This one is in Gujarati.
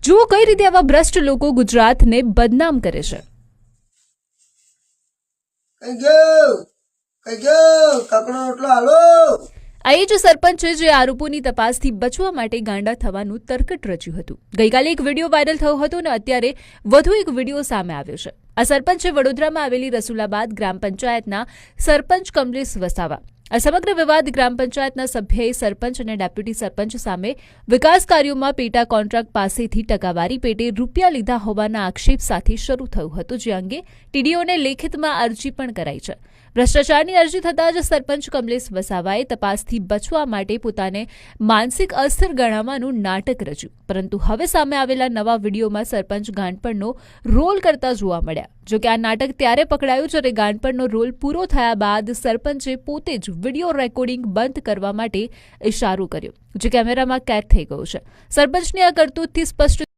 જુઓ કઈ રીતે આવા ભ્રષ્ટ લોકો ગુજરાતને બદનામ કરે છે। આ એ જ સરપંચ છે જે આરોપોની તપાસથી બચવા માટે ગાંડા થવાનું તરકટ રચ્યું હતું। ગઈકાલે એક વિડીયો વાયરલ થયો હતો અને અત્યારે વધુ એક વિડીયો સામે આવ્યો છે। આ સરપંચ છે વડોદરામાં આવેલી રસુલાબાદ ગ્રામ પંચાયતના સરપંચ કમલેશ વસાવા। આ સમગ્ર વિવાદ ગ્રામ પંચાયતના સભ્યએ સરપંચ અને ડેપ્યુટી સરપંચ સામે વિકાસ કાર્યોમાં પેટા કોન્ટ્રાક્ટ પાસેથી ટકાવારી પેટે રૂપિયા લીધા હોવાના આક્ષેપ સાથે શરૂ થયું હતું, જે અંગે ટીડીઓને લેખિતમાં અરજી પણ કરાઈ છે। ભ્રષ્ટાચારની અરજી થતાં જ સરપંચ કમલેશ વસાવાએ તપાસથી બચવા માટે પોતાને માનસિક અસ્થિર ગણાવવાનું નાટક રચ્યું, પરંતુ હવે સામે આવેલા નવા વિડીયોમાં સરપંચ ગાંડપણનો રોલ કરતા જોવા મળ્યા। જો કે આ નાટક ત્યારે પકડાયું જ્યારે ગાંડપણનો રોલ પૂરો થયા બાદ સરપંચે પોતે જ વિડીયો રેકોર્ડિંગ બંધ કરવા માટે ઇશારો કર્યો, જે કેમેરામાં કેદ થઈ ગયો છે। સરપંચની આ કરતૂતથી સ્પષ્ટ